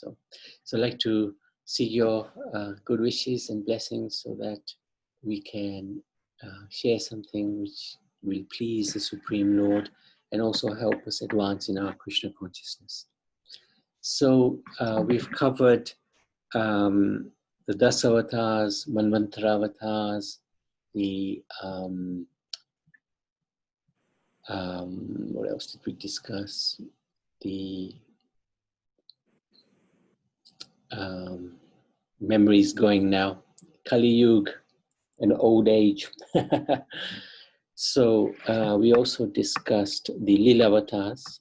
So I'd like to seek your good wishes and blessings so that we can share something which will please the Supreme Lord and also help us advance in our Krishna consciousness. So we've covered the Dasavatars, Manvantara-avatars, the what else did we discuss? The memories going now, Kali Yuga and old age. So we also discussed the Lila avatars,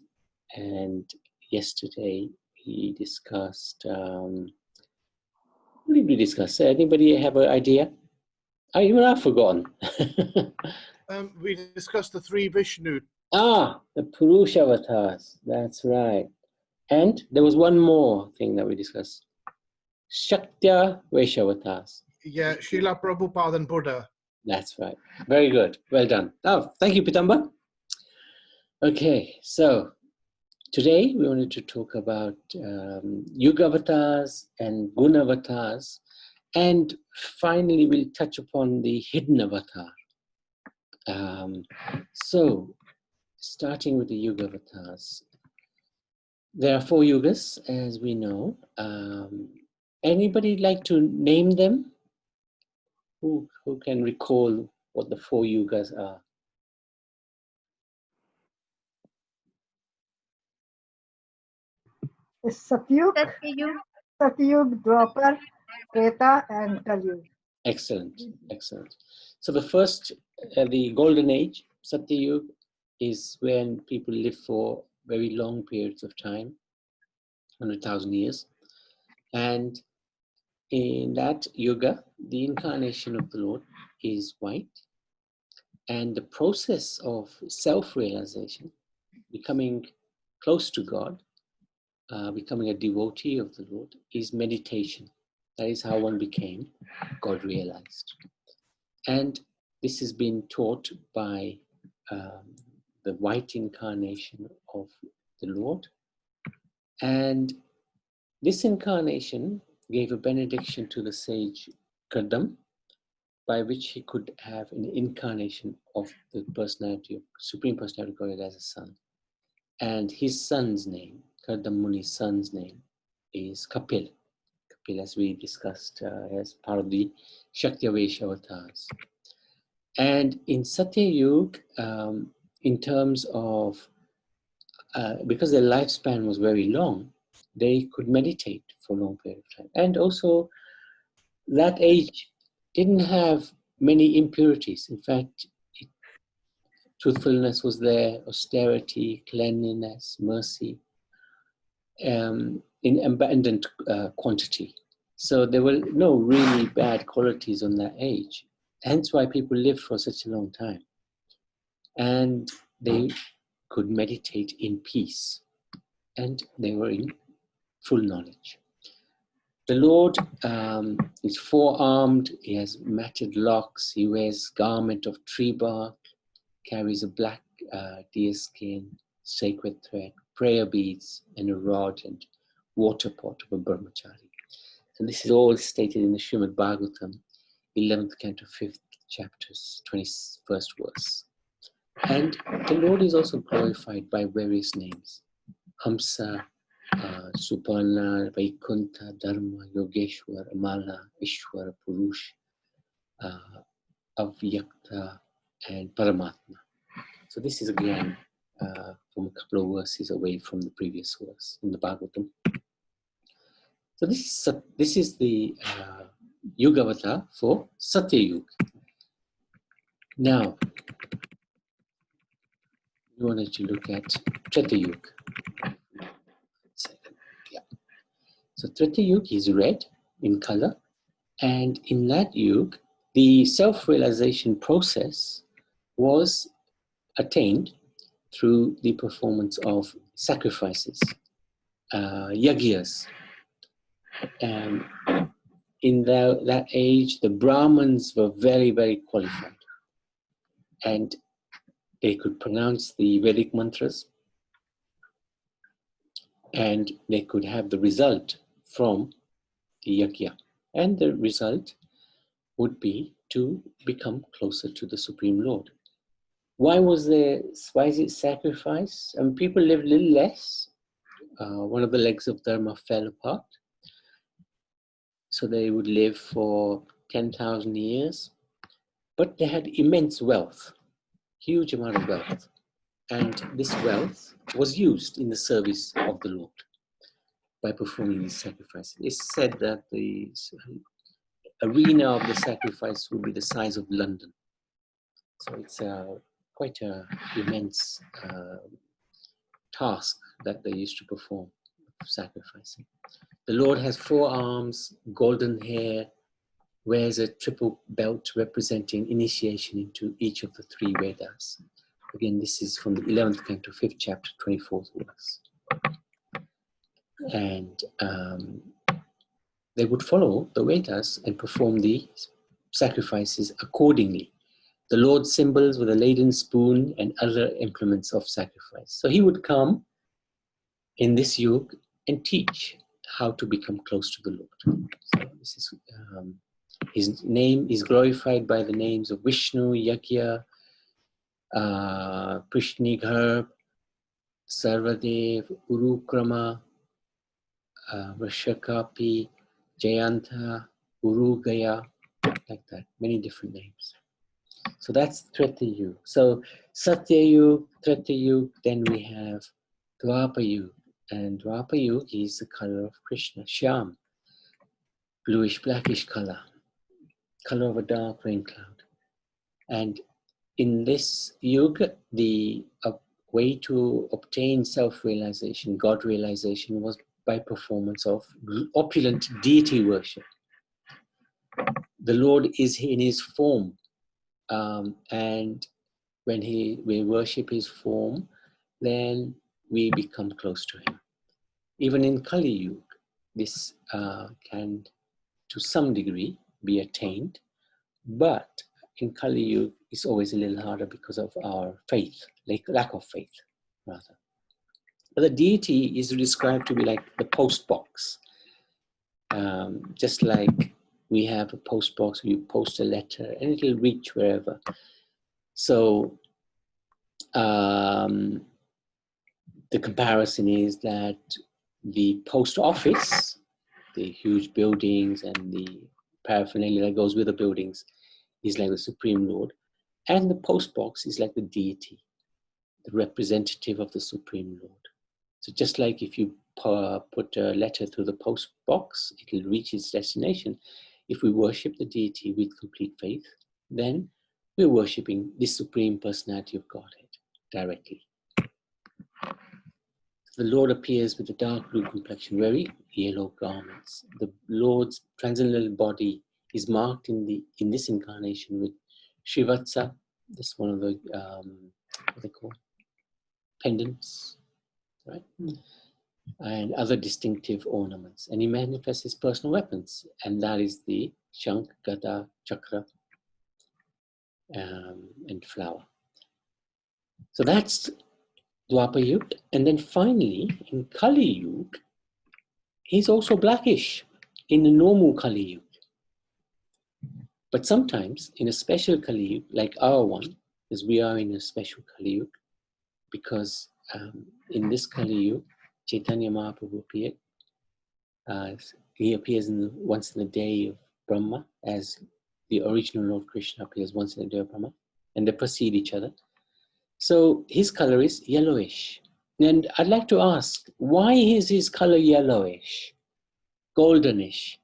and yesterday we discussed, what did we discuss? Anybody have an idea? I've forgotten. We discussed the 3 Vishnu. Ah, the Purusha avatars, that's right. And there was one more thing that we discussed. Shaktya Vaishavatars. Yeah, Srila Prabhupada and Buddha. That's right. Very good. Well done. Oh, thank you, Pitamba. Okay, so today we wanted to talk about Yuga avatars and Guna avatars, and finally we'll touch upon the hidden avatar. So, starting with the Yuga avatars. There are 4 yugas, as we know. Anybody like to name them? Who can recall what the 4 yugas are? Satyug, Dwapar, Treta, and Kali. Excellent, excellent. So the first, the golden age, Satyug, is when people live for very long periods of time, 100,000 years. And in that yuga, the incarnation of the Lord is white. And the process of self-realization, becoming close to God, becoming a devotee of the Lord, is meditation. That is how one became God realized. And this has been taught by the white incarnation of the Lord. And this incarnation gave a benediction to the sage Kadam, by which he could have an incarnation of the personality of Supreme Personality of God as a son. And his son's name, Kadam Muni's son's name, is Kapil. Kapil, as we discussed, as part of the Shakti avatars. And in Satya Yuga, in terms of, because their lifespan was very long, they could meditate for a long period of time. And also, that age didn't have many impurities. In fact, truthfulness was there, austerity, cleanliness, mercy, in abundant quantity. So there were no really bad qualities on that age. Hence why people lived for such a long time. And they could meditate in peace. And they were in full knowledge. The Lord is 4-armed, he has matted locks, he wears garment of tree bark, carries a black deer skin, sacred thread, prayer beads, and a rod and water pot of a brahmachari. So this is all stated in the Srimad Bhagavatam, 11th canto, 5th chapters, 21st verse. And the Lord is also glorified by various names. Hamsa, Suparna, Vaikuntha, Dharma, Yogeshwar, Amala, Ishwara, Purush, Avyakta, and Paramatma. So this is again from a couple of verses away from the previous verse in the Bhagavatam. So this is the Yuga avatar for Satya Yuga. Now, we wanted to look at Treta Yuga. Yeah. So Treta Yuga is red in color, and in that yuga, the self-realization process was attained through the performance of sacrifices, yagyas. In that age, the Brahmins were very, very qualified, and they could pronounce the Vedic mantras, and they could have the result from the yajna. And the result would be to become closer to the Supreme Lord. Why is it sacrifice? And people lived a little less. One of the legs of Dharma fell apart. So they would live for 10,000 years. But they had immense wealth, huge amount of wealth. And this wealth was used in the service of the Lord by performing these sacrifices. It's said that the arena of the sacrifice would be the size of London. So it's quite an immense task that they used to perform, sacrificing. The Lord has 4 arms, golden hair, wears a triple belt representing initiation into each of the 3 Vedas. Again, this is from the 11th canto, 5th chapter, 24th verse. And they would follow the Vedas and perform the sacrifices accordingly. The Lord's symbols with a laden spoon and other implements of sacrifice. So he would come in this yuga and teach how to become close to the Lord. So this is, his name is glorified by the names of Vishnu, Yajna, Prishnigharb, Sarvadev, Urukrama, Vrashakapi, Jayanta, Urugaya, like that, many different names. So that's Treta Yuga. So Satya Yuga, Treta Yuga, then we have Dwapara Yuga. And Dwapara Yuga is the color of Krishna, Shyam, bluish, blackish color of a dark rain cloud. And in this yuga, the way to obtain self-realization, God realization, was by performance of opulent deity worship. The Lord is in his form, and when we worship his form, then we become close to him. Even in Kali Yuga, this can, to some degree, be attained, but in Kali Yuga, it's always a little harder because of our faith, lack of faith, rather. But the deity is described to be like the post box. Just like we have a post box, you post a letter and it'll reach wherever. So the comparison is that the post office, the huge buildings and the paraphernalia that goes with the buildings, is like the Supreme Lord. And the post box is like the deity, the representative of the Supreme Lord. So just like if you put a letter through the post box, it will reach its destination. If we worship the deity with complete faith, then we're worshipping the Supreme Personality of Godhead directly. The Lord appears with a dark blue complexion, wearing yellow garments. The Lord's transcendental body is marked in this incarnation with Srivatsa. This is one of the what they call pendants, right? And other distinctive ornaments. And he manifests his personal weapons, and that is the Shank, Gada, Chakra, and flower. So that's Dwapara Yuga. And then finally, in Kali Yuga, he's also blackish in the normal Kali Yuga. But sometimes in a special Kali Yuga, like our one, because we are in a special Kali Yuga, because in this Kali Yuga, Chaitanya Mahaprabhu appeared. He appears once in the day of Brahma, as the original Lord Krishna appears once in the day of Brahma, and they precede each other. So his color is yellowish. And I'd like to ask, why is his color yellowish, goldenish?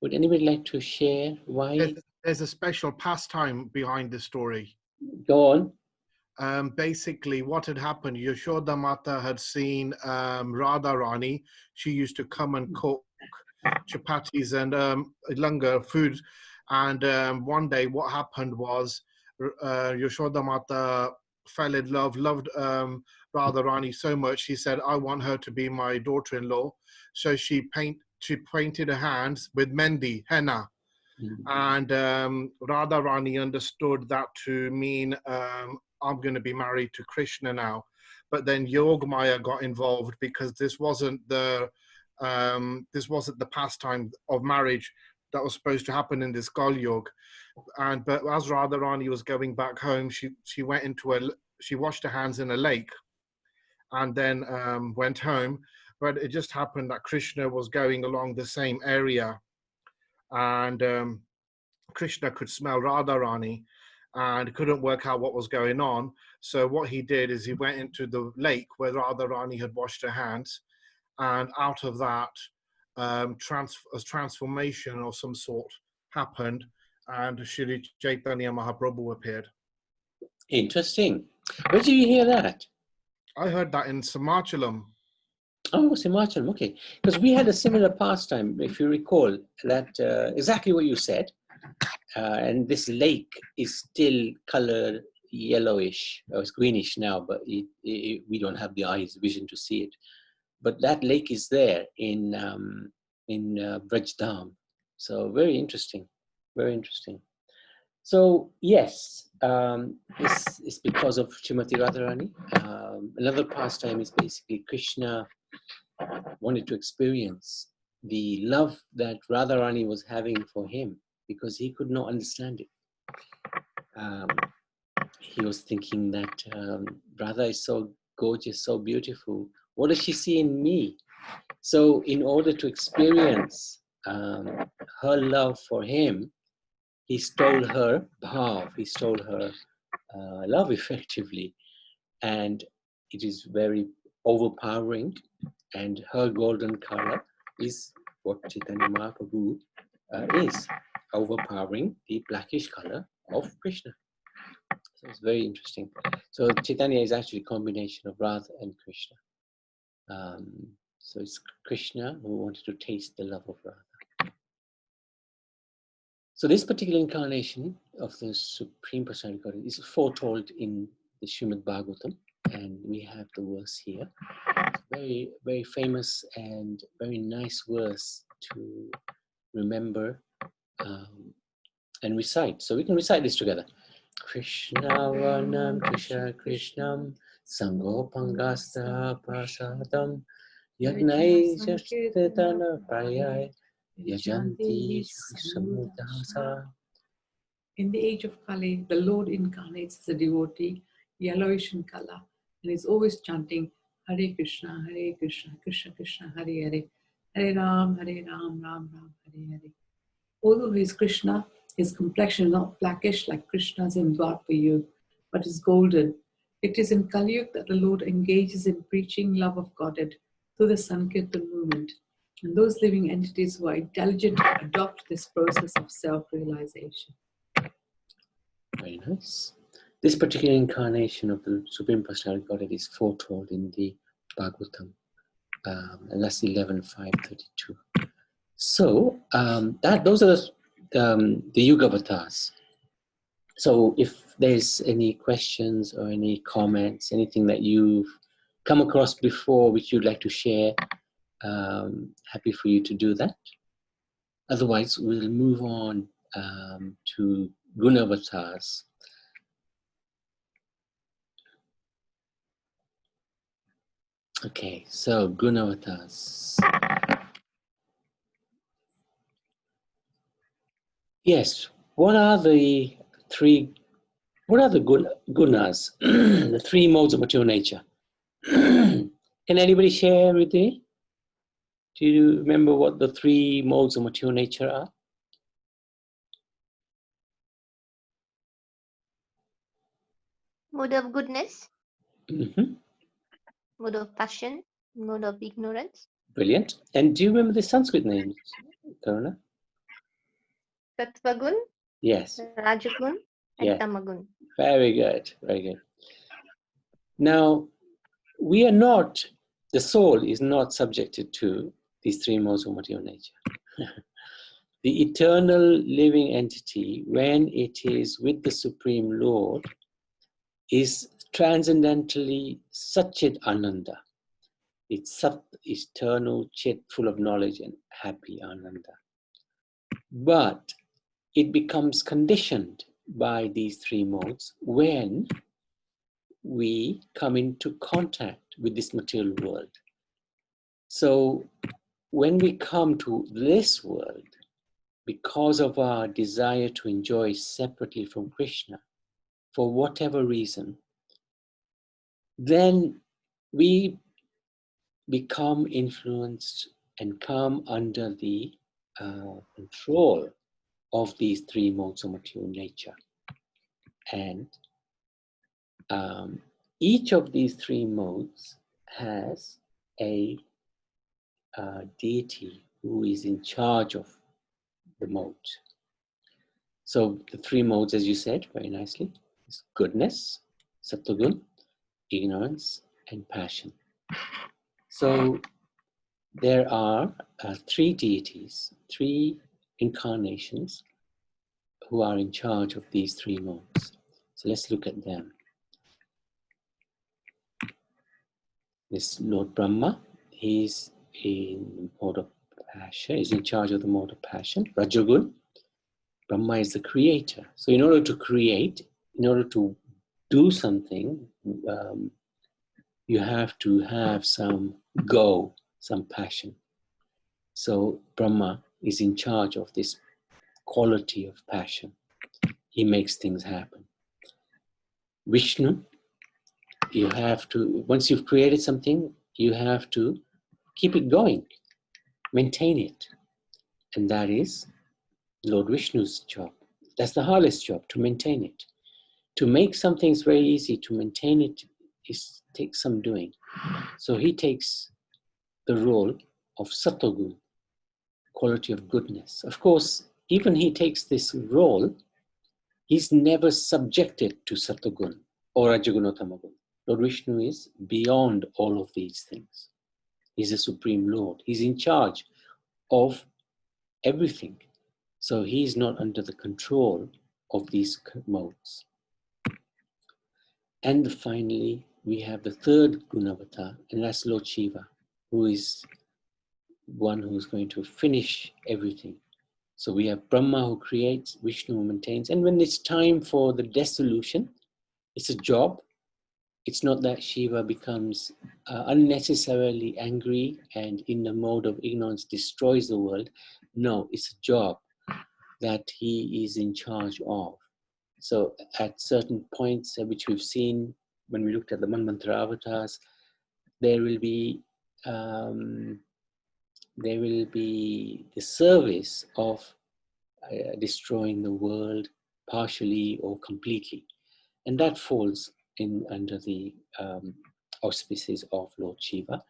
Would anybody like to share why? There's a special pastime behind this story. Go on. Basically, what had happened, Yashoda Mata had seen Radha Rani. She used to come and cook chapatis and langar food. And one day, what happened was Yashoda Mata fell in love, loved Radha Rani so much. She said, "I want her to be my daughter-in-law." So she painted her hands with mendi, henna. And Radha Rani understood that to mean I'm going to be married to Krishna now. but then Yogamaya got involved because this wasn't the pastime of marriage that was supposed to happen in this Kali Yuga. But as Radharani was going back home, she went into she washed her hands in a lake, and then went home. But it just happened that Krishna was going along the same area, and Krishna could smell Radharani and couldn't work out what was going on. So what he did is he went into the lake where Radharani had washed her hands, and out of that, a transformation of some sort happened, and Shri Chaitanya Mahaprabhu appeared. Interesting. Where did you hear that? I heard that in Samachalam. Oh, Himachal, okay. Because we had a similar pastime, if you recall, that exactly what you said. And this lake is still colored yellowish, or it's greenish now, but we don't have the eyes vision to see it. But that lake is there in Braj Dham. So very interesting, very interesting. So yes, it's because of Srimati Radharani. Another pastime is basically Krishna wanted to experience the love that Radharani was having for him because he could not understand it. He was thinking that Radha is so gorgeous, so beautiful. What does she see in me? So in order to experience her love for him, he stole her bhav, he stole her love effectively. And it is very overpowering. And her golden color is what Chaitanya Mahaprabhu is, overpowering the blackish color of Krishna. So it's very interesting. So Chaitanya is actually a combination of Radha and Krishna. So it's Krishna who wanted to taste the love of Radha. So this particular incarnation of the Supreme Personality of God is foretold in the Srimad Bhagavatam, and we have the verse here. It's very, very famous and very nice verse to remember and recite. So we can recite this together. Krishna Varnam Krishna Krishnam Sangopangasta Prasadam Yagnai Jastetana Prayai Yajanti Samudasa. In the age of Kali, the Lord incarnates as a devotee, yellowish in color, and is always chanting Hare Krishna, Krishna Krishna, Hare Hare, Hare Ram, Ram Ram, Hare Hare. Although he is Krishna, his complexion is not blackish like Krishna's in Dwapara Yuga, but is golden. It is in Kali Yuga that the Lord engages in preaching love of Godhead through the Sankirtan movement. And those living entities who are intelligent adopt this process of self-realization. Very nice. This particular incarnation of the Supreme Personality of Godhead is foretold in the Bhagavatam, and that's 11.5.32. So those are the Yuga avatars. So if there's any questions or any comments, anything that you've come across before which you'd like to share, happy for you to do that. Otherwise, we'll move on to Guna avatars. Okay, so Guna avatars. Yes, what are the gunas, the three modes of material nature? Can anybody share with me? Do you remember what the three modes of material nature are? Mode of goodness, Mm-hmm. mode of passion, mode of ignorance. Brilliant. And do you remember the Sanskrit names, Karuna? Sattvagun, Yes. Rajagun, and Yeah. Tamagun. Very good. Very good. Now, we are not, the soul is not subjected to these three modes of material nature. The eternal living entity, when it is with the Supreme Lord, is transcendentally Satchit Ananda. It's Sat, eternal, Chit, full of knowledge and happy Ananda. But it becomes conditioned by these three modes when we come into contact with this material world. So when we come to this world, because of our desire to enjoy separately from Krishna, for whatever reason, then we become influenced and come under the control of these three modes of material nature. And each of these three modes has a deity who is in charge of the modes. So the three modes, as you said very nicely, is goodness, sattvagun, ignorance, and passion. So there are three deities, three incarnations who are in charge of these three modes. So let's look at them. This Lord Brahma, he's in the mode of passion, he's in charge of the mode of passion. Rajagun, Brahma is the creator. So in order to create, in order to do something, you have to have some go, some passion. So Brahma is in charge of this quality of passion. He makes things happen. Vishnu, you have to, once you've created something, you have to keep it going, maintain it. And that is Lord Vishnu's job. That's the hardest job, to maintain it. To make something is very easy, to maintain it takes some doing. So he takes the role of sattvagun, quality of goodness. Of course, even he takes this role, he's never subjected to sattvagun or rajagun or tamagun. Lord Vishnu is beyond all of these things. He's a supreme Lord. He's in charge of everything. So he's not under the control of these modes. And finally, we have the third Gunavatar, and that's Lord Shiva, who is one who's going to finish everything. So we have Brahma who creates, Vishnu who maintains, and when it's time for the dissolution, it's a job. It's not that Shiva becomes unnecessarily angry and in the mode of ignorance destroys the world. No, it's a job that he is in charge of. So at certain points, which we've seen when we looked at the Manvantara avatars, there will be the service of destroying the world partially or completely. And that falls in under the auspices of Lord Shiva.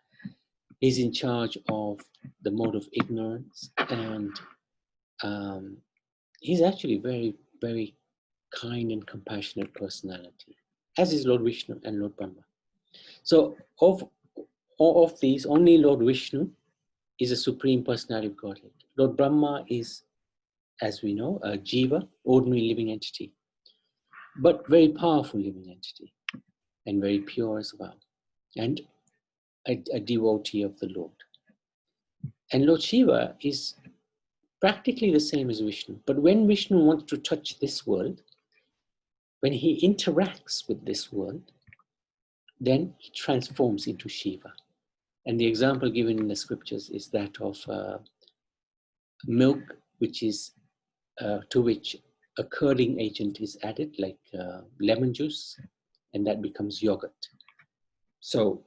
He's in charge of the mode of ignorance, and he's actually very, very kind and compassionate personality, as is Lord Vishnu and Lord Brahma. So of all of these, only Lord Vishnu is a supreme personality of Godhead. Lord Brahma is, as we know, a jiva, ordinary living entity, but very powerful living entity, and very pure as well, and a devotee of the Lord. And Lord Shiva is practically the same as Vishnu, but when Vishnu wants to touch this world, when he interacts with this world, then he transforms into Shiva. And the example given in the scriptures is that of milk, which is to which a curding agent is added, like lemon juice, and that becomes yogurt. So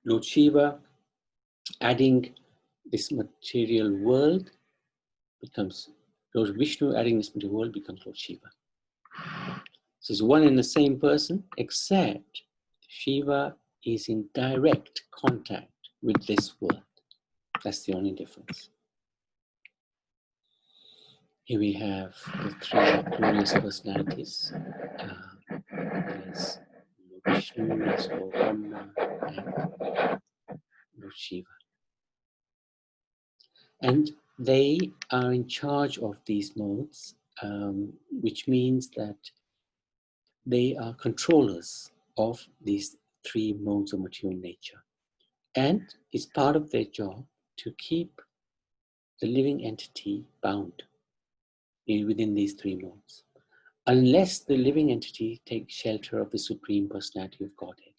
Lord Shiva adding this material world becomes Lord Vishnu, adding this material world becomes Lord Shiva. So it's one and the same person, except Shiva is in direct contact with this world. That's the only difference. Here we have the three glorious personalities. There's Lord Vishnu, there's Lord Brahma, and Lord Shiva. And they are in charge of these modes, which means that they are controllers of these three modes of material nature. And it's part of their job to keep the living entity bound within these three modes. unless the living entity takes shelter of the Supreme Personality of Godhead.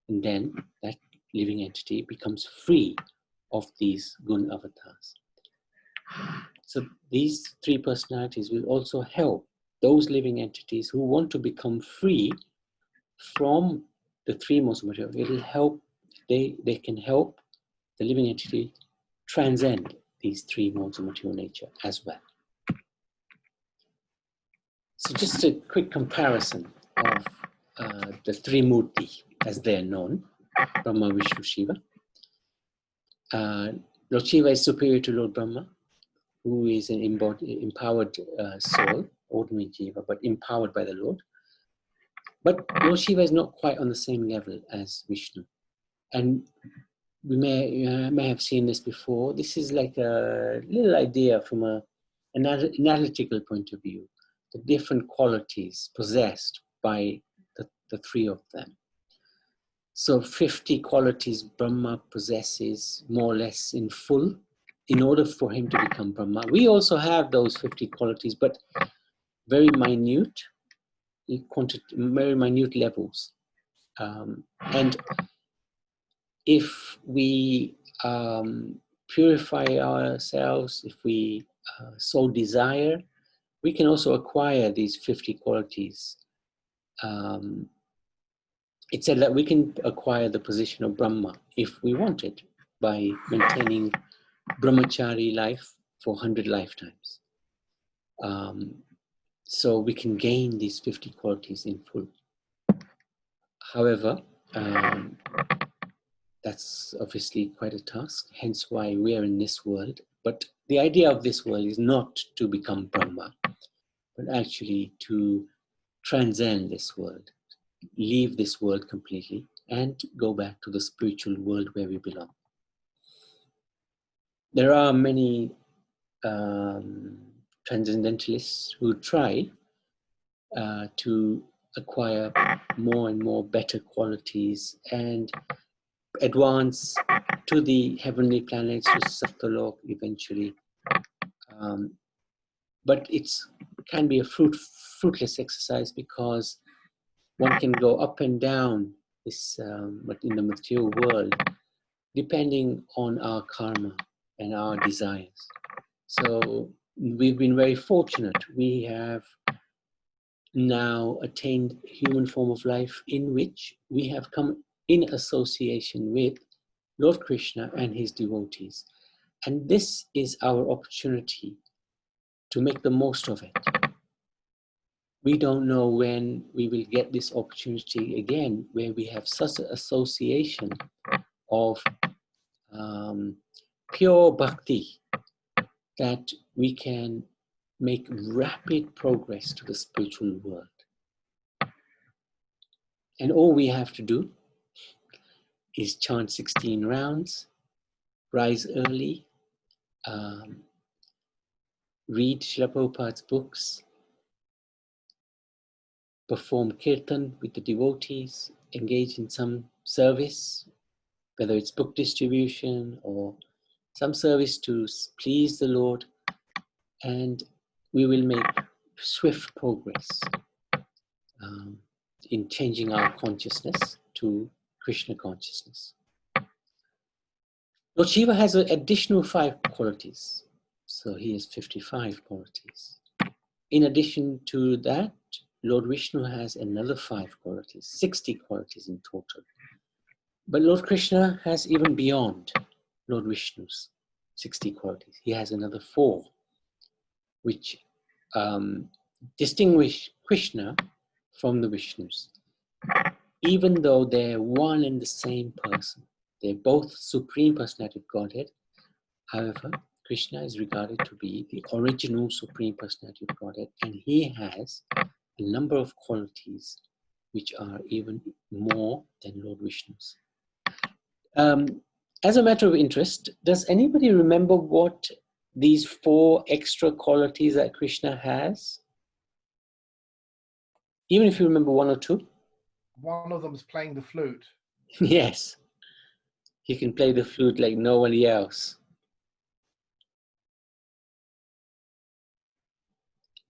And then that living entity becomes free of these Guna avatars. So these three personalities will also help those living entities who want to become free from the three modes of material. It'll help, they can help the living entity transcend these three modes of material nature as well. So just a quick comparison of the three Murti as they're known, Brahma, Vishnu, Shiva. Lord Shiva is superior to Lord Brahma, who is an empowered soul, ordinary Jiva, but empowered by the Lord. But Lord Shiva is not quite on the same level as Vishnu. And we may have seen this before. This is like a little idea from an analytical point of view, the different qualities possessed by the three of them. So 50 qualities Brahma possesses more or less in full in order for him to become Brahma. We also have those 50 qualities, but very minute, very minute levels. And if we purify ourselves, if we so desire, we can also acquire these 50 qualities. It said that we can acquire the position of Brahma if we want it by maintaining brahmachari life for 100 lifetimes. So we can gain these 50 qualities in full. However, that's obviously quite a task, hence why we are in this world. But the idea of this world is not to become Brahma, but actually to transcend this world, leave this world completely, and go back to the spiritual world where we belong. There are many transcendentalists who try to acquire more and more better qualities and advance to the heavenly planets, to Satyalok eventually. But it can be a fruitless exercise, because one can go up and down this, but in the material world, depending on our karma and our desires. So we've been very fortunate. We have now attained human form of life in which we have come in association with Lord Krishna and his devotees. And this is our opportunity to make the most of it. We don't know when we will get this opportunity again, where we have such an association of pure bhakti that we can make rapid progress to the spiritual world. And all we have to do is chant 16 rounds, rise early, read Srila Prabhupada's books, perform kirtan with the devotees, engage in some service, whether it's book distribution or some service to please the Lord, and we will make swift progress in changing our consciousness to Krishna consciousness. Lord Shiva has an additional 5 qualities, so he has 55 qualities. In addition to that, Lord Vishnu has another 5 qualities, 60 qualities in total. But Lord Krishna has even beyond Lord Vishnu's 60 qualities. He has another 4, which distinguish Krishna from the Vishnus. Even though they're one and the same person, they're both Supreme Personality of Godhead. However, Krishna is regarded to be the original Supreme Personality of Godhead, and he has a number of qualities which are even more than Lord Vishnu's. As a matter of interest, does anybody remember what these 4 extra qualities that Krishna has? Even if you remember 1 or 2? One of them is playing the flute. Yes. He can play the flute like nobody else.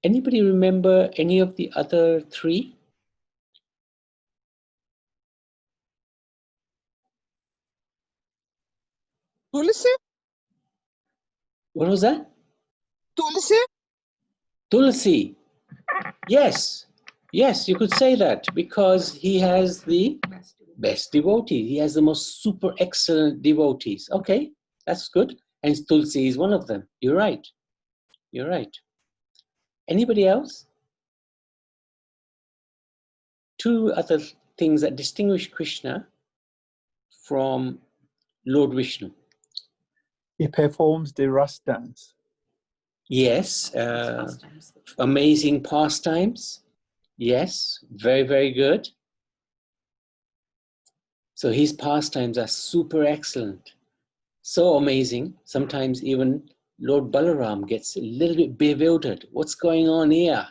Anybody remember any of the other three? Tulsi? What was that? Tulsi? Tulsi. Yes. Yes, you could say that because he has the best devotee. He has the most super excellent devotees. Okay, that's good. And Tulsi is one of them. You're right. You're right. Anybody else? Two other things that distinguish Krishna from Lord Vishnu. He performs the Ras dance. Yes, amazing pastimes. Yes, very, very good. So his pastimes are super excellent. So amazing. Sometimes even Lord Balaram gets a little bit bewildered. What's going on here?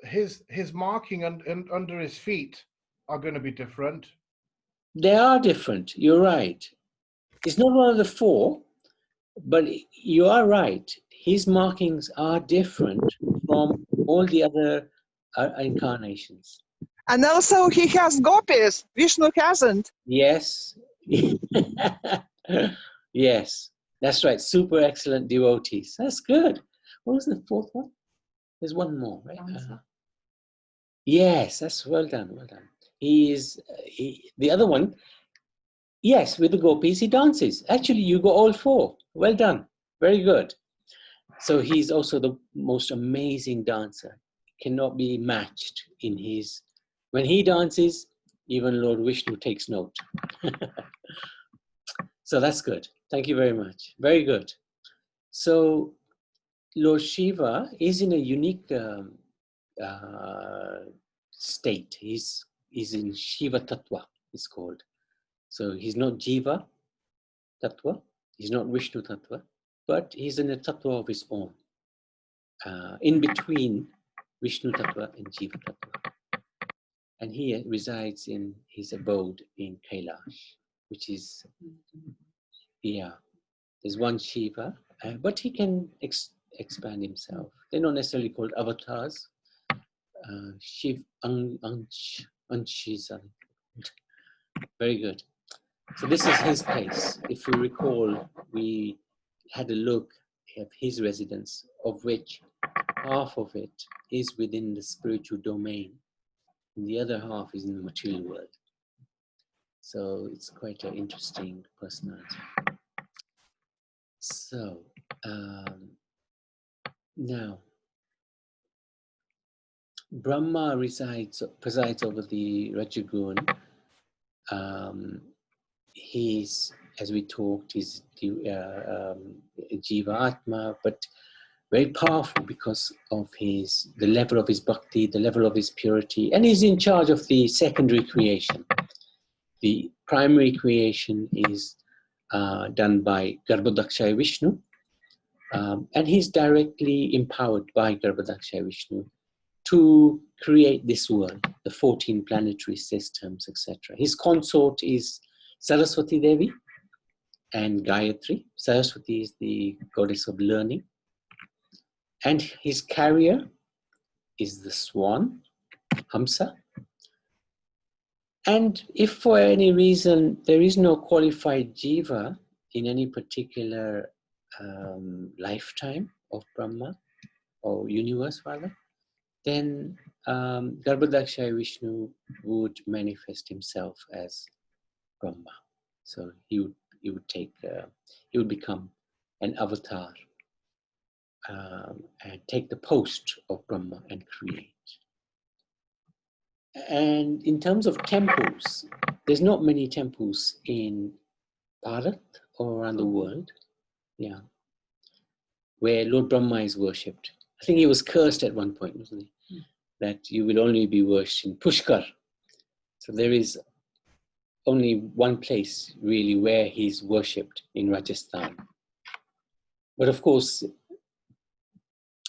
His marking and under his feet are going to be different. They are different. You're right. It's not one of the four, but you are right. His markings are different from all the other incarnations. And also he has gopis. Vishnu hasn't. Yes. Yes, that's right. Super excellent devotees. That's good. What was the fourth one? There's one more, right? Yes, that's well done. Well done. The other one. Yes, with the gopis, he dances. Actually, you got all four. Well done. Very good. So he's also the most amazing dancer. Cannot be matched in his... When he dances, even Lord Vishnu takes note. So that's good. Thank you very much. Very good. So Lord Shiva is in a unique state. He's in Shiva Tattva, it's called. So he's not Jiva Tattva, he's not Vishnu Tattva, but he's in a Tattva of his own, in between Vishnu Tattva and Jiva Tattva. And he resides in his abode in Kailash, which is, yeah, there's one Shiva, but he can expand himself. They're not necessarily called avatars. Shiv Anshizan. Very good. So this is his place. If you recall, we had a look at his residence, of which half of it is within the spiritual domain, and the other half is in the material world. So it's quite an interesting personality. So now, Brahma presides over the Rajagun. He's, as we talked, he's Jiva Atma, but very powerful because of the level of his bhakti, the level of his purity, and he's in charge of the secondary creation. The primary creation is done by Garbhodakshaya Vishnu, and he's directly empowered by Garbhodakshaya Vishnu to create this world, the 14 planetary systems, etc. His consort is Saraswati Devi and Gayatri. Saraswati is the goddess of learning. And his carrier is the swan, Hamsa. And if for any reason there is no qualified jiva in any particular lifetime of Brahma, or universe rather, then Garbhodakshaya Vishnu would manifest himself as Brahma. So he would become an avatar and take the post of Brahma and create. And in terms of temples, there's not many temples in Bharat or around the world, yeah, where Lord Brahma is worshipped. I think he was cursed at one point, wasn't he? That you will only be worshipped in Pushkar. So there is only one place really where he's worshipped in Rajasthan. But of course,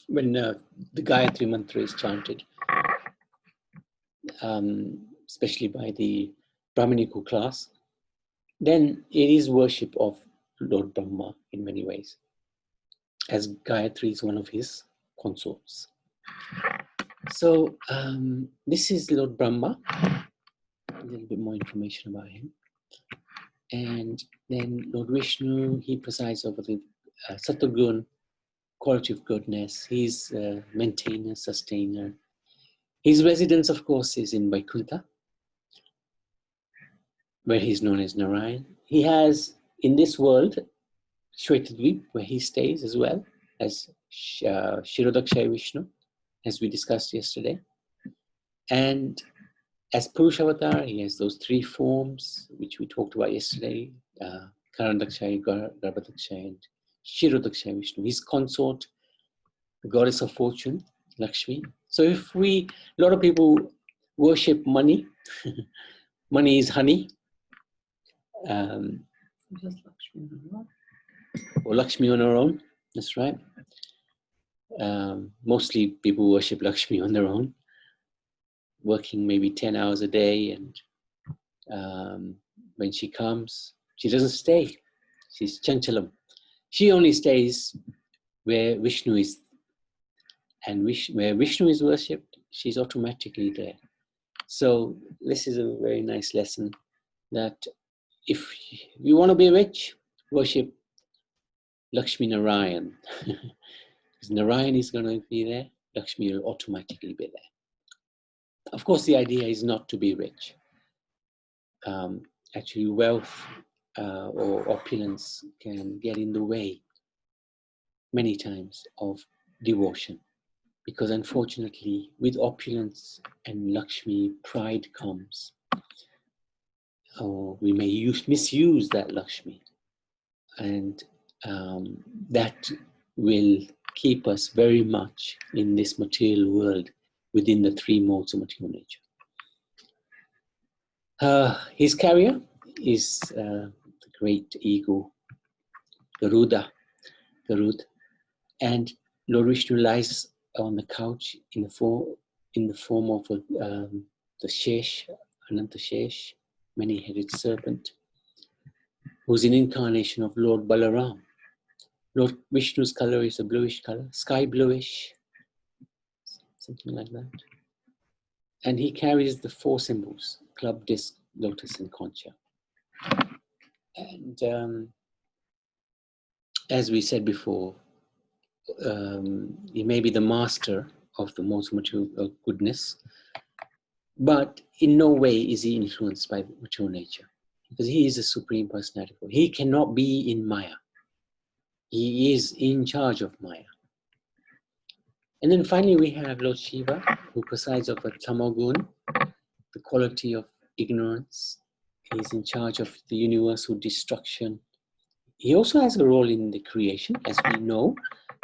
when the Gayatri mantra is chanted, especially by the Brahminical class, then it is worship of Lord Brahma in many ways. as Gayatri is one of his consorts. So this is Lord Brahma, a little bit more information about him. And then Lord Vishnu, he presides over the Sattvagun, quality of goodness. He's maintainer, sustainer. His residence, of course, is in Vaikuntha, where he's known as Narayan. He has, in this world, Shvetadvip, where he stays as well as Shirodakshaya Vishnu, as we discussed yesterday. And as Purushavatar, he has those three forms, which we talked about yesterday, Karandakshaya, Garbhadakshaya, and Shirodakshaya Vishnu. His consort, the goddess of fortune, Lakshmi. So if a lot of people worship money, money is honey, Just Lakshmi, no? or Lakshmi on her own, that's right. Mostly people worship Lakshmi on their own, working maybe 10 hours a day, and when she comes, she doesn't stay. She's Chanchalam. She only stays where Vishnu is, and where Vishnu is worshipped, she's automatically there. So this is a very nice lesson that if you want to be rich, worship Lakshmi Narayan. Because Narayan is going to be there, Lakshmi will automatically be there. Of course, the idea is not to be rich. Actually, wealth or opulence can get in the way many times of devotion. Because unfortunately, with opulence and Lakshmi, pride comes. Or we may misuse that Lakshmi. And that will keep us very much in this material world within the three modes of material nature. His carrier is the great eagle, Garud, and Lord Vishnu lies on the couch in the form of the Shesh, Ananta Shesh, many-headed serpent, who's an incarnation of Lord Balaram. Lord Vishnu's color is a bluish color, sky bluish, something like that. And he carries the four symbols, club, disc, lotus, and concha. And as we said before, he may be the master of the most material goodness, but in no way is he influenced by material nature, because he is a supreme personality. He cannot be in Maya. He is in charge of Maya. And then finally we have Lord Shiva, who presides over Tamagun, the quality of ignorance. He's in charge of the universal destruction. He also has a role in the creation, as we know,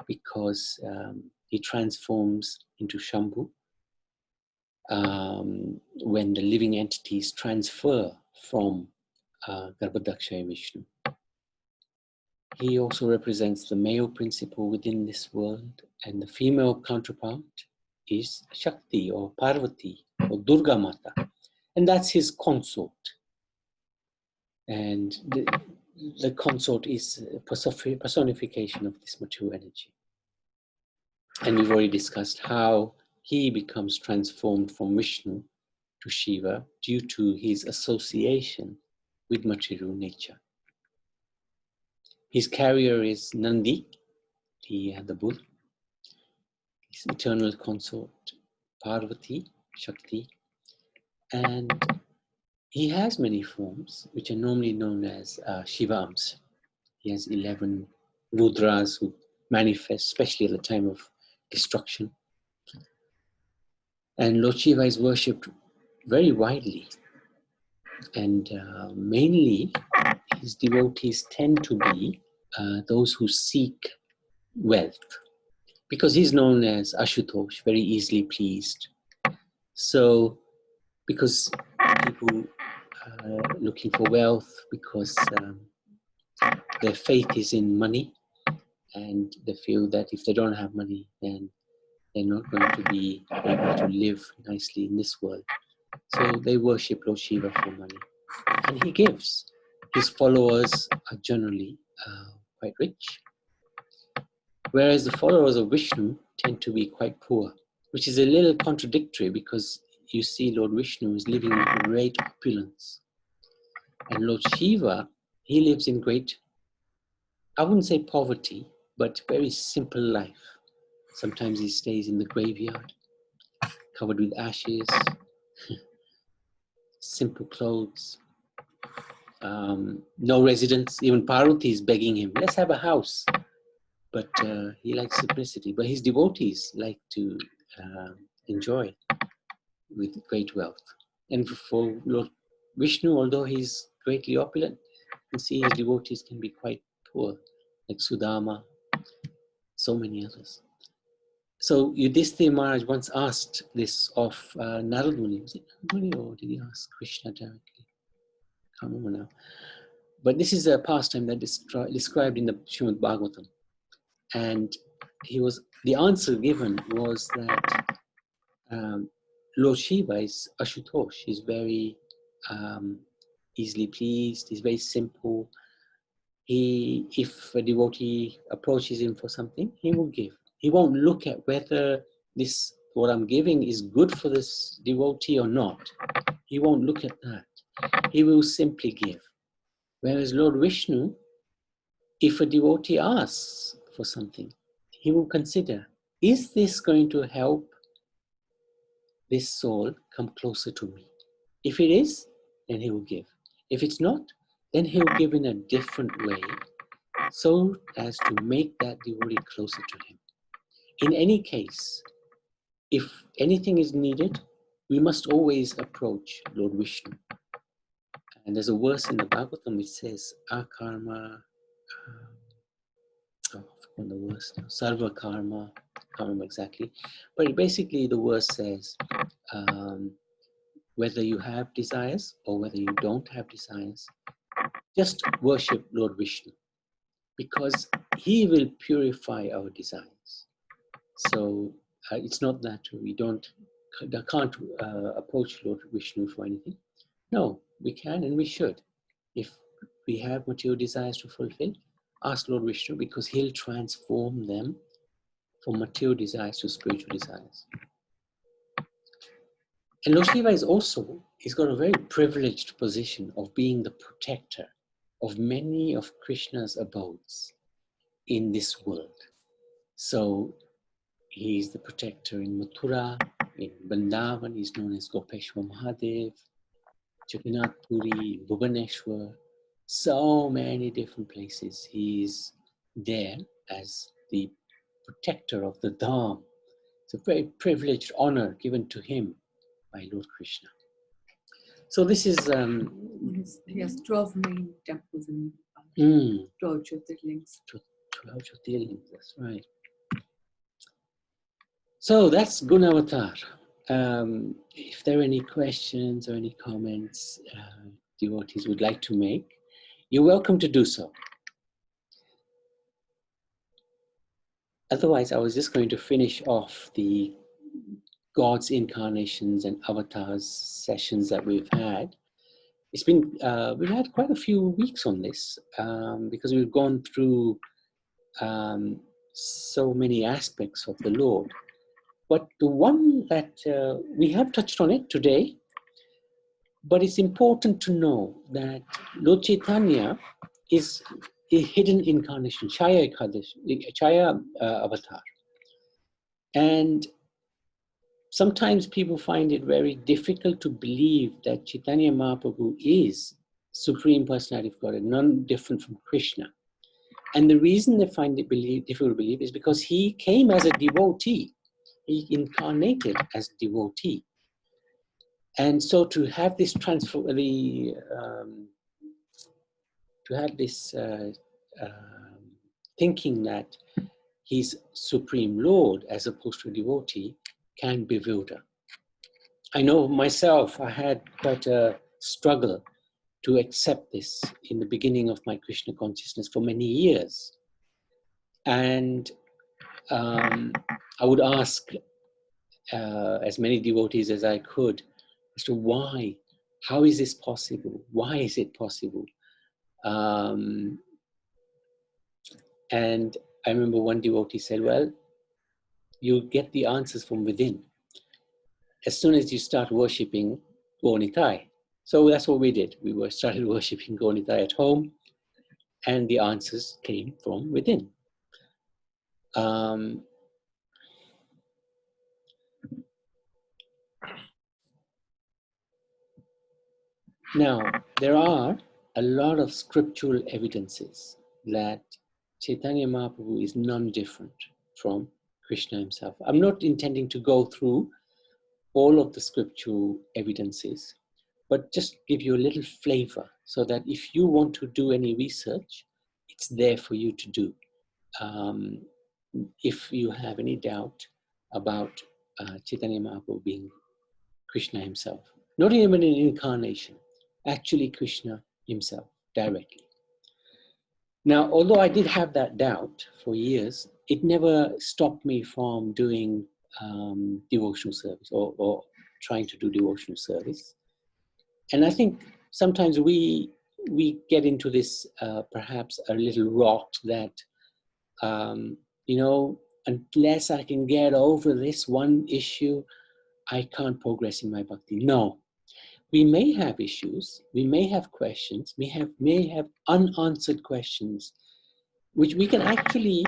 because he transforms into Shambhu when the living entities transfer from Garbhadakshaya Vishnu. He also represents the male principle within this world, and the female counterpart is Shakti or Parvati or Durga Mata, and that's his consort. And the consort is a personification of this material energy. And we've already discussed how he becomes transformed from Vishnu to Shiva due to his association with material nature. His carrier is Nandi, the bull. His eternal consort, Parvati, Shakti. And he has many forms, which are normally known as Shivams. He has 11 Rudras who manifest, especially at the time of destruction. And Lord Shiva is worshipped very widely. And mainly, his devotees tend to be those who seek wealth, because he's known as Ashutosh, very easily pleased. So, because people are looking for wealth, because their faith is in money, and they feel that if they don't have money, then they're not going to be able to live nicely in this world. So they worship Lord Shiva for money. And he gives. His followers are generally quite rich. whereas the followers of Vishnu tend to be quite poor, which is a little contradictory because you see Lord Vishnu is living in great opulence. And Lord Shiva, he lives in great, I wouldn't say poverty, but very simple life. Sometimes he stays in the graveyard, covered with ashes, simple clothes, no residence. Even Parvati is begging him, let's have a house. But he likes simplicity. But his devotees like to enjoy with great wealth. And for Lord Vishnu, although he's greatly opulent, you can see his devotees can be quite poor, like Sudama, so many others. So Yudhishthira Maharaj once asked this of Narad Muni. Was it Narad Muni or did he ask Krishna directly? I can't remember now. But this is a pastime that is described in the Srimad Bhagavatam. And the answer given was that Lord Shiva is Ashutosh. He's very easily pleased. He's very simple. If a devotee approaches him for something, he will give. He won't look at whether what I'm giving is good for this devotee or not. He won't look at that. He will simply give. Whereas Lord Vishnu, if a devotee asks for something, he will consider, is this going to help this soul come closer to me? If it is, then he will give. If it's not, then he will give in a different way so as to make that devotee closer to him. In any case, if anything is needed, we must always approach Lord Vishnu. And there's a verse in the Bhagavatam which says, Akarma, I've forgotten the verse now, Sarva Karma, I can't remember exactly. But basically the verse says, whether you have desires or whether you don't have desires, just worship Lord Vishnu, because he will purify our desires. So it's not that we can't approach Lord Vishnu for anything. No, we can and we should. If we have material desires to fulfill, ask Lord Vishnu, because he'll transform them from material desires to spiritual desires. And Lord Shiva he's got a very privileged position of being the protector of many of Krishna's abodes in this world. So he's the protector in Mathura, in Vrindavan, he's known as Gopeshwar Mahadev, Jagannath Puri, Bhubaneswar, so many different places. He's there as the protector of the Dham. It's a very privileged honor given to him by Lord Krishna. So this is... he has 12 main temples in Nepal. 12 Jyotirlings. 12 Jyotirlings, that's right. So that's Gunavatar. If there are any questions or any comments devotees would like to make, you're welcome to do so. Otherwise, I was just going to finish off the God's incarnations and avatars sessions that we've had. It's been, we've had quite a few weeks on this because we've gone through so many aspects of the Lord. But the one that we have touched on it today, but it's important to know that Lord Chaitanya is a hidden incarnation, Chaya avatar. And sometimes people find it very difficult to believe that Chaitanya Mahaprabhu is Supreme Personality of Godhead, none different from Krishna. And the reason they find it difficult to believe is because he came as a devotee. He incarnated as a devotee. And so to have this thinking that he's Supreme Lord as opposed to a devotee can bewilder. I know myself, I had quite a struggle to accept this in the beginning of my Krishna consciousness for many years. And I would ask as many devotees as I could as to why, how is this possible? Why is it possible? And I remember one devotee said, well, you get the answers from within as soon as you start worshipping Gonitai. So that's what we did. We started worshipping Gonitai at home, and the answers came from within. Now, there are a lot of scriptural evidences that Chaitanya Mahaprabhu is none different from Krishna himself. I'm not intending to go through all of the scriptural evidences, but just give you a little flavor so that if you want to do any research, it's there for you to do. If you have any doubt about Chaitanya Mahaprabhu being Krishna himself, not even an incarnation, actually Krishna himself directly. Now, although I did have that doubt for years, it never stopped me from doing devotional service or trying to do devotional service. And I think sometimes we get into this perhaps a little rot that, unless I can get over this one issue, I can't progress in my bhakti. No. We may have issues, we may have questions, may have unanswered questions, which we can actually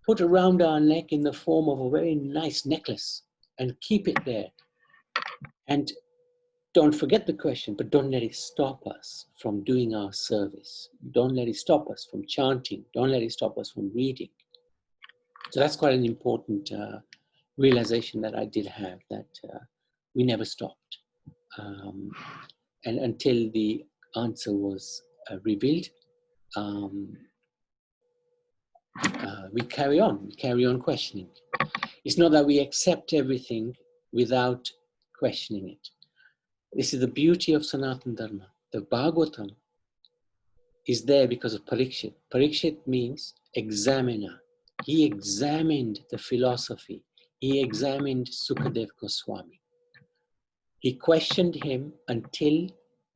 put around our neck in the form of a very nice necklace and keep it there. And don't forget the question, but don't let it stop us from doing our service. Don't let it stop us from chanting. Don't let it stop us from reading. So that's quite an important realization that I did have, that we never stopped. And until the answer was revealed, we carry on questioning. It's not that we accept everything without questioning it. This is the beauty of Sanatana Dharma. The Bhagavatam is there because of Parikshit. Parikshit means examiner. He examined the philosophy. He examined Sukadev Goswami. He questioned him until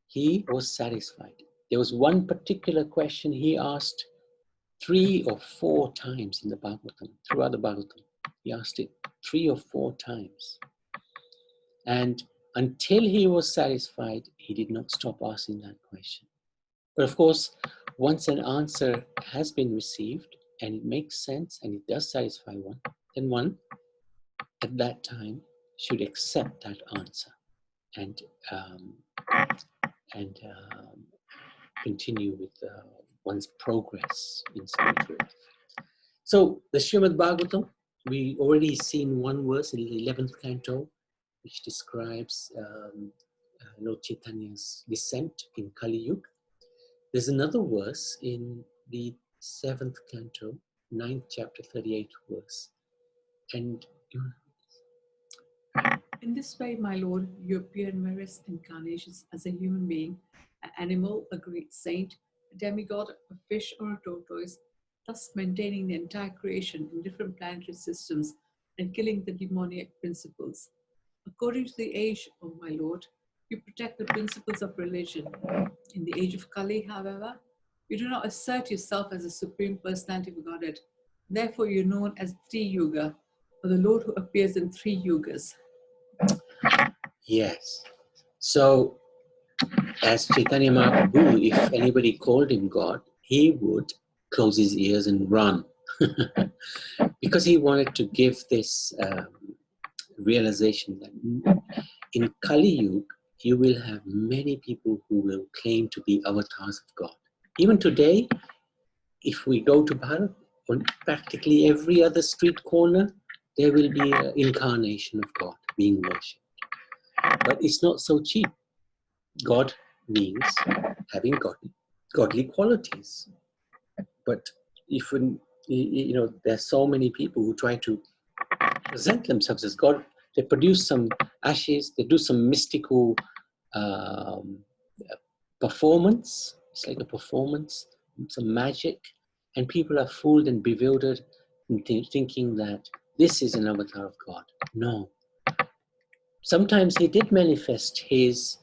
he was satisfied. There was one particular question he asked 3 or 4 times in the Bhagavatam, throughout the Bhagavatam. He asked it 3 or 4 times. And until he was satisfied, he did not stop asking that question. But of course, once an answer has been received and it makes sense and it does satisfy one, then one at that time should accept that answer and continue with one's progress in spiritual life. So the Srimad Bhagavatam, we already seen one verse in the 11th canto, which describes Lord Chaitanya's descent in Kali Yuga. There's another verse in the 7th canto, 9th chapter, 38th verse. And in this way, my Lord, you appear in various incarnations as a human being, an animal, a great saint, a demigod, a fish, or a tortoise, thus maintaining the entire creation in different planetary systems and killing the demoniac principles. According to the age, O my Lord, you protect the principles of religion. In the age of Kali, however, you do not assert yourself as a supreme personality of Godhead. Therefore, you're known as Three Yuga, or the Lord who appears in 3 yugas. yes, so as Chaitanya Mahaprabhu, if anybody called him God, he would close his ears and run. Because he wanted to give this realization that in Kali Yuga, you will have many people who will claim to be avatars of God. Even today, if we go to Bharat, on practically every other street corner, there will be an incarnation of God being worshipped. But it's not so cheap. God means having godly qualities. But if there's so many people who try to present themselves as God, they produce some ashes, they do some mystical performance. It's like a performance, some magic, and people are fooled and bewildered thinking that this is an avatar of God. No. Sometimes he did manifest his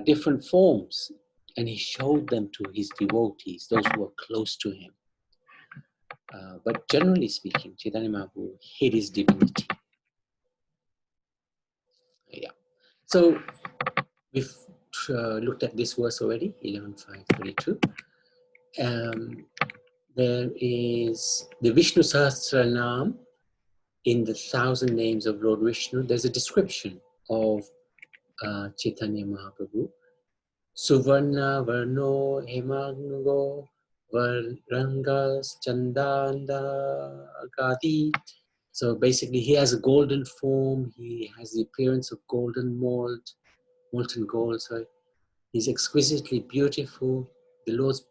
different forms, and he showed them to his devotees, those who were close to him. But generally speaking, Chaitanya Mahaprabhu hid his divinity. Yeah. So we've looked at this verse already, 11.5.32. There is the Vishnu Sahasranam in the 1,000 names of Lord Vishnu. There's a description of Chaitanya Mahaprabhu. Suvarna Varno Hemagnugo Varangas Chandanda Agadi. So basically he has a golden form, he has the appearance of golden molten gold. So he's exquisitely beautiful. The Lord's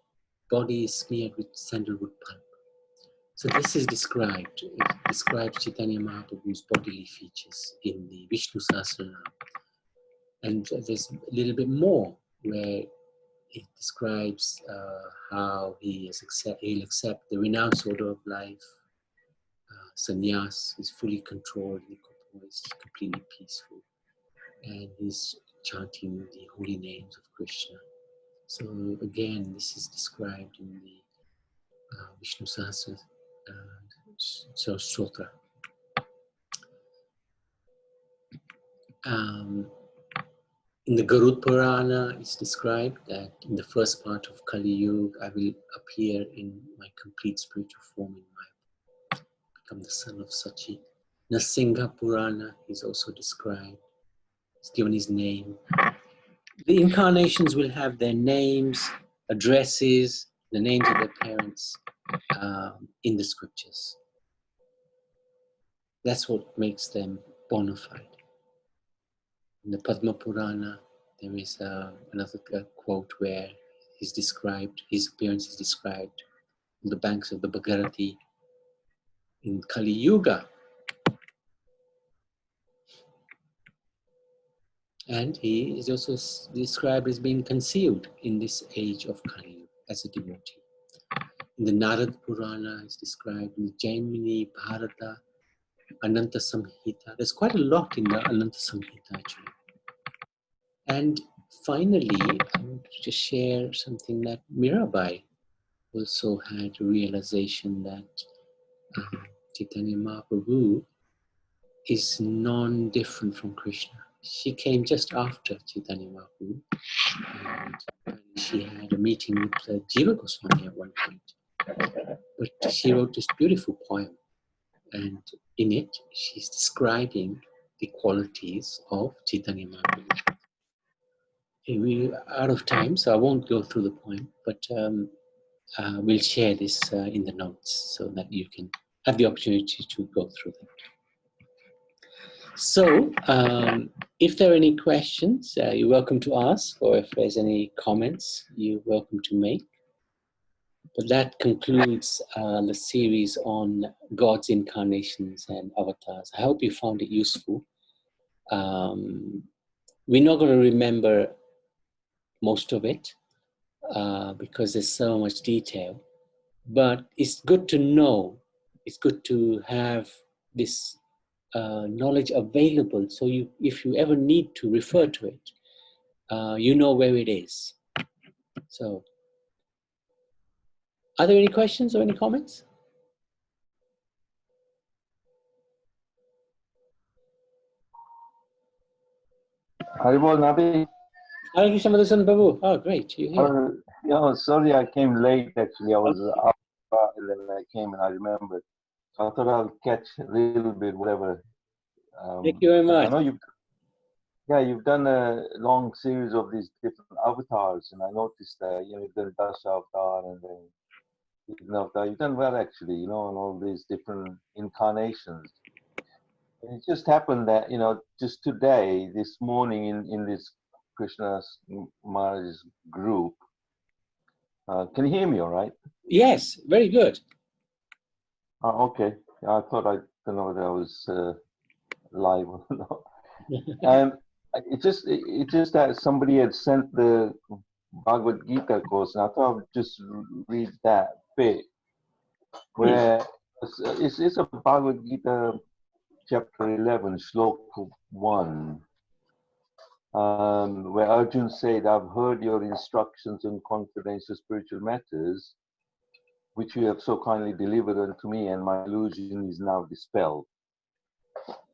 body is smeared with sandalwood pulp. So this is described. It describes Chaitanya Mahaprabhu's bodily features in the Vishnu Sahasranam. And there's a little bit more where it describes how he'll accept the renounced order of life. Sannyas is fully controlled, is completely peaceful. And he's chanting the holy names of Krishna. So again, this is described in the Vishnu Sahasra Stotra. In the Garud Purana, it's described that in the first part of Kali Yuga, I will appear in my complete spiritual form, become the son of Sachi. Nasingha Purana is also described. It's given his name. The incarnations will have their names, addresses, the names of their parents in the scriptures. That's what makes them bona fide. In the Padma Purana, there is another quote where he's described, his appearance is described on the banks of the Bhagirathi in Kali Yuga. And he is also described as being concealed in this age of Kali Yuga as a devotee. In the Narad Purana, it's described in the Jaimini, Bharata, Ananta Samhita. There's quite a lot in the Ananta Samhita actually. And finally, I want to just share something that Mirabai also had a realization that Chaitanya Mahaprabhu is non-different from Krishna. She came just after Chaitanya Mahaprabhu, and she had a meeting with Jiva Goswami at one point. But she wrote this beautiful poem, and in it, she's describing the qualities of Chaitanya Mahaprabhu. We're out of time, so I won't go through the poem, but we'll share this in the notes so that you can have the opportunity to go through them. So, if there are any questions, you're welcome to ask, or if there's any comments, you're welcome to make. But that concludes the series on God's incarnations and avatars. I hope you found it useful. We're not going to remember most of it because there's so much detail, but it's good to know, it's good to have this knowledge available, so if you ever need to refer to it, you know where it is. So, are there any questions or any comments? Haribol Nabi. Hare Krishna Madhusudan Babu. Oh, great, you're here. Yeah, sorry I came late actually. I was out and then I came and I remembered. So I thought I'll catch a little bit, whatever. Thank you very much. I know you've done a long series of these different avatars, and I noticed that you've done Dasha Avatar and then Krishna Avatar. You've done well actually, and all these different incarnations. And it just happened that just today, this morning, in this Krishna Maharaj's group. Can you hear me all right? Yes, very good. Okay. I thought I don't know whether I was live or not. It just that somebody had sent the Bhagavad Gita course, and I thought I'd just read that bit where it's a Bhagavad Gita chapter 11, shloka 1. Where Arjun said, I've heard your instructions on confidential spiritual matters, which you have so kindly delivered unto me, and my illusion is now dispelled.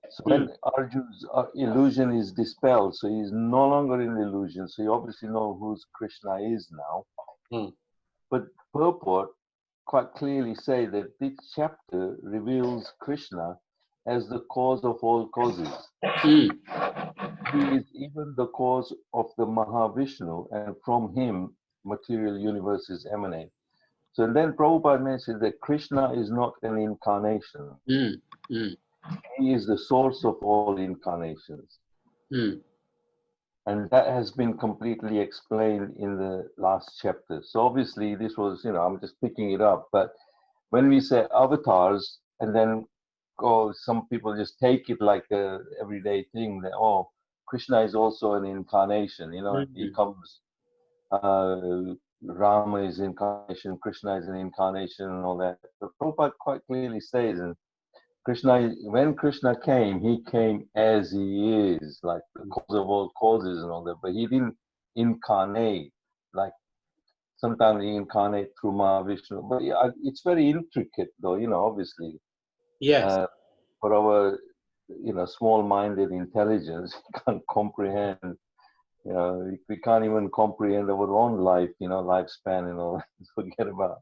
So when Arjuna's illusion is dispelled, so he's no longer in illusion, so you obviously know who Krishna is now. But purport quite clearly say that this chapter reveals Krishna as the cause of all causes. He is even the cause of the Mahavishnu, and from him material universes emanate. So then Prabhupada mentions that Krishna is not an incarnation. He is the source of all incarnations. And that has been completely explained in the last chapter. So obviously this was, I'm just picking it up, but when we say avatars, and then some people just take it like a everyday thing that, oh, Krishna is also an incarnation, he comes, Rama is incarnation, Krishna is an incarnation and all that. But Prabhupada quite clearly says, and when Krishna came, he came as he is, like the cause of all causes and all that, but he didn't incarnate, like sometimes he incarnate through Mahavishnu. But yeah, it's very intricate though, obviously. Yes. For our, small-minded intelligence, we can't comprehend, we can't even comprehend our own life, lifespan and all that. Forget about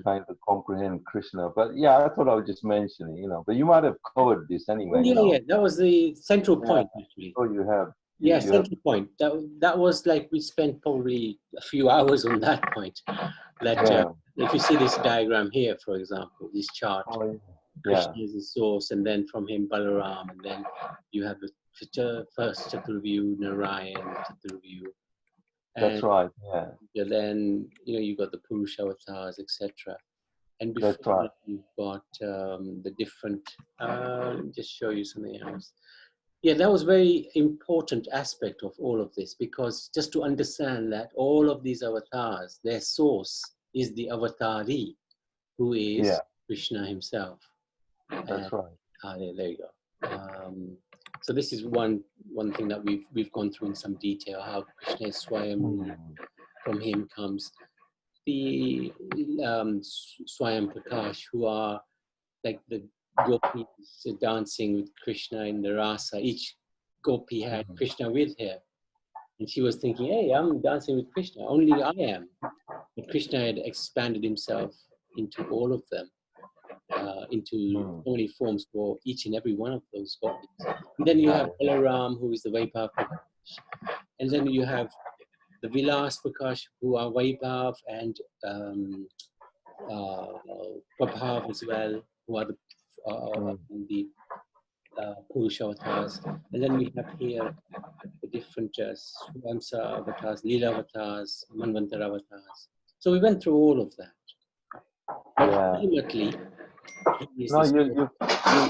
trying to comprehend Krishna. But yeah, I thought I would just mention it, but you might have covered this anyway. Yeah, that was the central point, actually. Oh, you have. Central point. That was like we spent probably a few hours on that point. That if you see this diagram here, for example, this chart, Krishna is the source, and then from him Balaram, and then you have the first Chaturvyu, Narayan, Chaturvyu. That's right. Yeah. Then you got the Purusha avatars, etc. And before that, you've got the different. Let me just show you something else. Yeah, that was very important aspect of all of this, because just to understand that all of these avatars, their source is the avatari, who is Krishna himself. That's right. There you go. So this is one thing that we've gone through in some detail, how Krishna is Swayam, from him comes the Swayam Prakash, who are like the gopis dancing with Krishna in the rasa. Each gopi had Krishna with her, and she was thinking, hey, I'm dancing with Krishna, only I am. But Krishna had expanded himself into all of them, into so many forms for each and every one of those gopis. And then you have Balaram, who is the Vaibhav Prakash, and then you have the Vilas Prakash, who are Vaibhav and Prabhav as well, who are the Purusha avatars. And then we have here the different Swamsa avatars, Leela avatars, Manvantara avatars. So we went through all of that. But ultimately,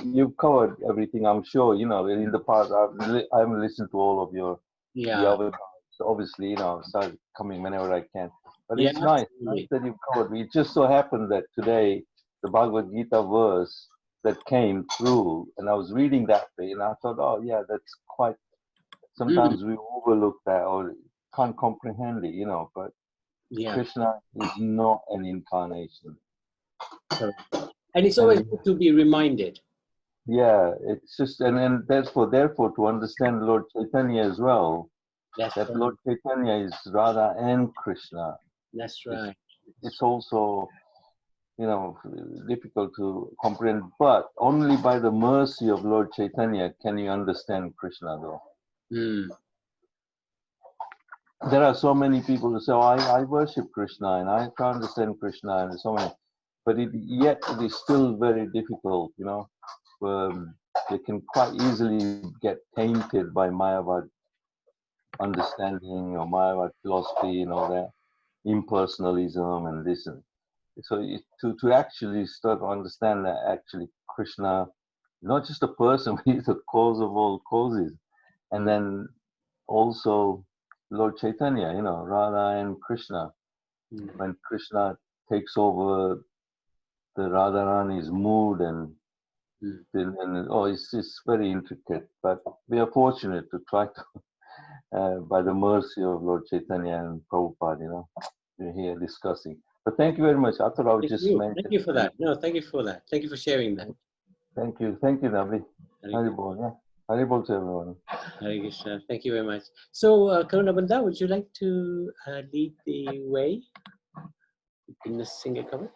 you've covered everything, I'm sure. In the past, I've listened to all of your the avatars. So obviously, start coming whenever I can. But it's nice that you've covered. It just so happened that today, the Bhagavad Gita verse that came through, and I was reading that way, and I thought, oh yeah, that's quite. Sometimes we overlook that or can't comprehend it, but Krishna is not an incarnation. And it's always good to be reminded. Yeah, it's just, and therefore, to understand Lord Chaitanya as well, that Lord Chaitanya is Radha and Krishna. That's right. It's also, difficult to comprehend, but only by the mercy of Lord Chaitanya can you understand Krishna, though. There are so many people who say, oh, I worship Krishna and I can't understand Krishna, and so many, but yet it is still very difficult, they can quite easily get tainted by Mayavad understanding or Mayavad philosophy and all that, impersonalism and this. And so to actually start to understand that actually Krishna, not just a person, but he's the cause of all causes. And then also Lord Chaitanya, Radha and Krishna. When Krishna takes over the Radharani's mood and it's very intricate, but we are fortunate to try to, by the mercy of Lord Chaitanya and Prabhupada, we're here discussing. But thank you very much. I thought I would Thank just you. mention. Thank you for that. No, thank you for that. Thank you for sharing that. Thank you. Thank you, Nabi. Hare Haribol, yeah. Haribol to everyone. Hare Krishna. Thank you very much. So, Karunabanda, would you like to lead the way in the Singha cover?